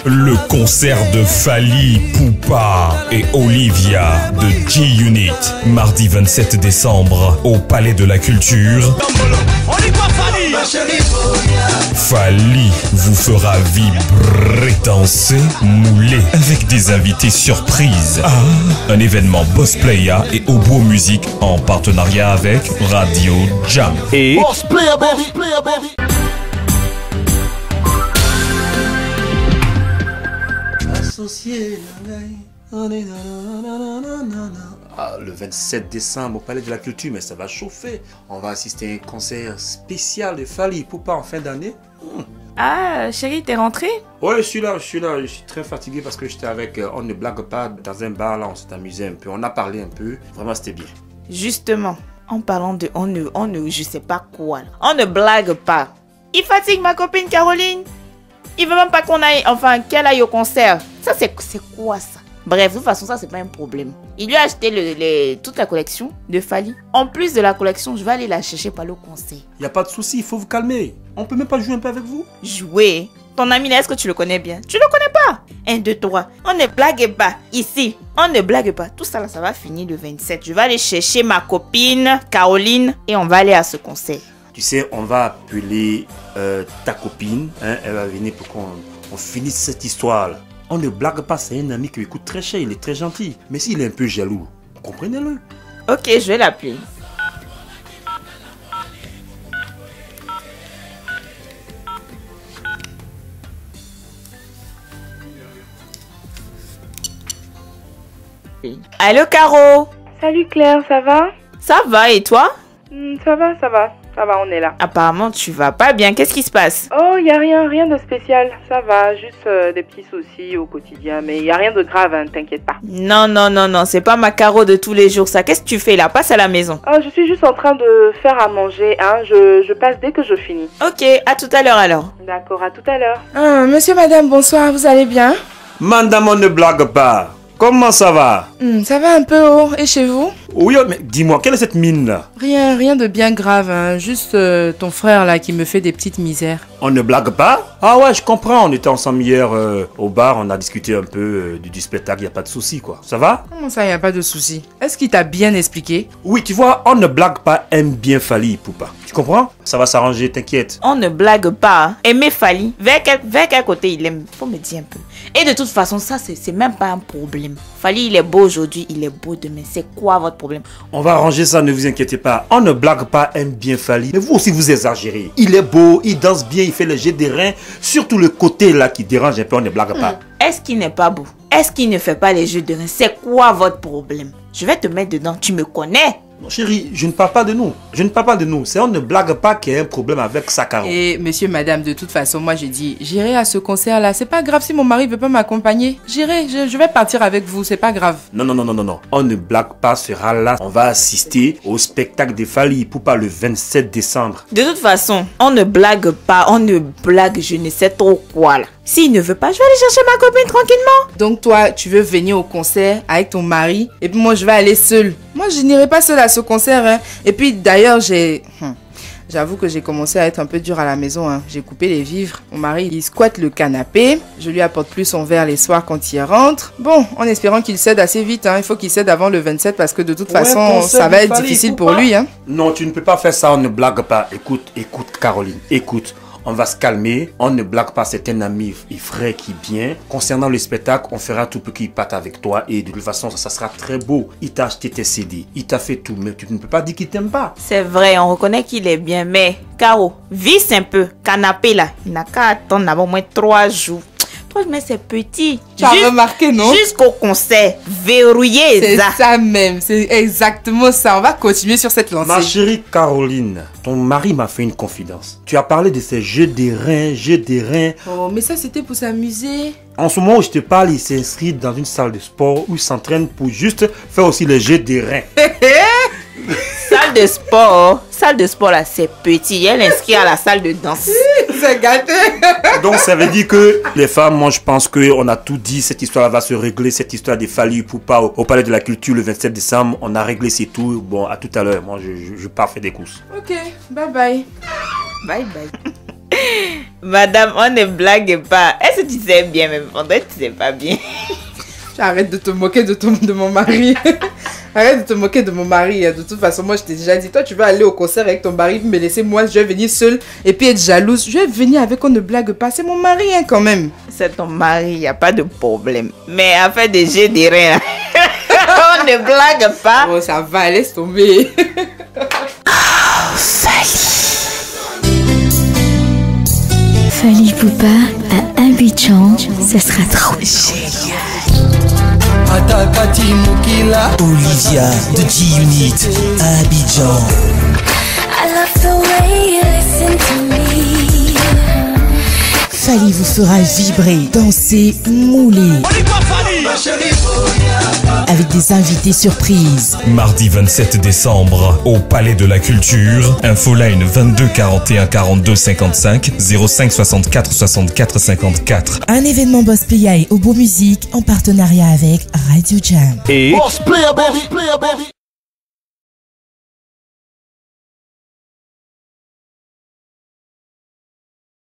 Le concert de Fally Ipupa et Olivia de G-Unit, mardi 27 décembre au Palais de la Culture. Fally vous fera vibrer, danser, mouler avec des invités surprises. Un événement Boss Playa et Obo Music en partenariat avec Radio Jam. Et Boss Playa, baby, Associé, le 27 décembre au Palais de la Culture, mais ça va chauffer. On va assister à un concert spécial de Fally Ipupa en fin d'année. Ah, chérie, t'es rentrée? Ouais, je suis là. Je suis très fatigué parce que j'étais avec On ne blague pas dans un bar là, on s'est amusé un peu, on a parlé un peu. Vraiment, c'était bien. Justement, en parlant de on ne, je sais pas quoi, on ne blague pas. Il fatigue ma copine Caroline. Il veut même pas qu'on aille, qu'elle aille au concert. Ça, c'est quoi ça? Bref, de toute façon, ça, c'est pas un problème. Il lui a acheté toute la collection de Fally. En plus de la collection, je vais aller la chercher par le concert. Y a pas de souci, il faut vous calmer. On peut même pas jouer un peu avec vous? Jouer? Ton ami là, est-ce que tu le connais bien? Tu le connais pas? 1, 2, 3. On ne blague pas. Ici, on ne blague pas. Tout ça là, ça va finir le 27. Je vais aller chercher ma copine Caroline et on va aller à ce concert. Tu sais, on va appeler ta copine. Hein, elle va venir pour qu'on finisse cette histoire là. On ne blague pas, c'est un ami qui coûte très cher, il est très gentil. Mais s'il est un peu jaloux, comprenez-le. Ok, je vais l'appeler. Allô Caro? Salut Claire, ça va? Ça va et toi? Ça va, on est là. Apparemment tu vas pas bien, qu'est-ce qui se passe? Oh, y a rien de spécial, ça va, juste des petits soucis au quotidien, mais y a rien de grave, hein, t'inquiète pas. Non, c'est pas ma Caro de tous les jours ça, qu'est-ce que tu fais là? Passe à la maison. Oh, je suis juste en train de faire à manger, hein, je passe dès que je finis. Ok, à tout à l'heure alors. D'accord, à tout à l'heure. Monsieur, madame, bonsoir, vous allez bien? Madame, on ne blague pas. Comment ça va? Ça va un peu haut, et chez vous? Oui, mais dis-moi, quelle est cette mine là? Rien de bien grave, hein. Juste ton frère là qui me fait des petites misères. On ne blague pas? Ah ouais, je comprends, on était ensemble hier au bar, on a discuté un peu du spectacle, y a pas de souci quoi. Ça va? Comment ça, y a pas de souci? Est-ce qu'il t'a bien expliqué? Oui, tu vois, On ne blague pas aime bien Fally Ipupa. Tu comprends? Ça va s'arranger, t'inquiète. On ne blague pas, hein. Aimer Fally, vers quel côté il aime? Faut me dire un peu. Et de toute façon, ça c'est même pas un problème. Fally, il est beau aujourd'hui, il est beau demain. C'est quoi votre problème? On va arranger ça, ne vous inquiétez pas. On ne blague pas aime bien Fally. Mais vous aussi, vous exagérez. Il est beau, il danse bien, il fait le jet des reins. Surtout le côté là qui dérange un peu, on ne blague pas. Est-ce qu'il n'est pas beau? Est-ce qu'il ne fait pas les jeux de reins? C'est quoi votre problème? Je vais te mettre dedans, tu me connais? Non, chérie, je ne parle pas de nous. Je ne parle pas de nous. C'est on ne blague pas qu'il y a un problème avec sa Caro. Et monsieur, madame, de toute façon, moi j'ai dit, j'irai à ce concert là. C'est pas grave si mon mari veut pas m'accompagner. J'irai, je vais partir avec vous, c'est pas grave. Non. On ne blague pas sera là. On va assister au spectacle de Fally Ipupa le 27 décembre. De toute façon, on ne blague pas, on ne blague je ne sais trop quoi là. S'il ne veut pas, je vais aller chercher ma copine tranquillement. Donc toi, tu veux venir au concert avec ton mari et puis moi je vais aller seule. Moi je n'irai pas seule à ce concert, hein. Et puis d'ailleurs j'avoue que j'ai commencé à être un peu dure à la maison, hein. J'ai coupé les vivres. Mon mari, il squatte le canapé. Je lui apporte plus son verre les soirs quand il rentre. Bon, en espérant qu'il cède assez vite, hein. Il faut qu'il cède avant le 27 parce que de toute façon, ça va être difficile pour lui, hein. Non, tu ne peux pas faire ça, on ne blague pas. Écoute, Caroline, écoute. On va se calmer, on ne blague pas, c'est un ami frère qui vient. Concernant le spectacle, on fera tout pour qu'il parte avec toi et de toute façon, ça sera très beau. Il t'a acheté tes CD, il t'a fait tout, mais tu ne peux pas dire qu'il t'aime pas. C'est vrai, on reconnaît qu'il est bien, mais Caro, visse un peu, canapé là, il n'a qu'à attendre au moins 3 jours. Mais c'est petit. Tu as remarqué, non? Jusqu'au concert, verrouillé. C'est ça même, c'est exactement ça. On va continuer sur cette lancée. Ma chérie Caroline, ton mari m'a fait une confidence. Tu as parlé de ces jeux des reins. Oh, mais ça c'était pour s'amuser. En ce moment où je te parle, il s'est inscrit dans une salle de sport où il s'entraîne pour juste faire aussi les jeux des reins. Salle de sport là, c'est petit. Elle est inscrite à la salle de danse. C'est gâté. Donc ça veut dire que les femmes, moi je pense qu'on a tout dit. Cette histoire va se régler. Cette histoire des Fally Ipupa au Palais de la Culture le 27 décembre. On a réglé, c'est tout. Bon, à tout à l'heure. Moi je pars faire des courses. Ok, bye bye. Bye bye. Madame, on ne blague pas. Est-ce que tu sais bien même? On dirait que tu sais pas bien. Arrête de te moquer de mon mari. Arrête de te moquer de mon mari. De toute façon, moi, je t'ai déjà dit, toi, tu vas aller au concert avec ton mari, me laisser moi, je vais venir seule et puis être jalouse. Je vais venir avec, on ne blague pas. C'est mon mari, hein, quand même. C'est ton mari, il n'y a pas de problème. Mais en fait, je dirais, on ne blague pas. Oh, ça va, laisse tomber. Fally Poupa à Abidjan, ce sera trop génial. Olivia de G-Unit à Abidjan. I love the way you listen to me. Fally vous fera vibrer, danser, mouler. Avec des invités surprises. Mardi 27 décembre, au Palais de la Culture. Infoline 22 41 42 55 05 64 64 54. Un événement Boss Playa et Obo Music en partenariat avec Radio Jam. Et Boss Playa, baby.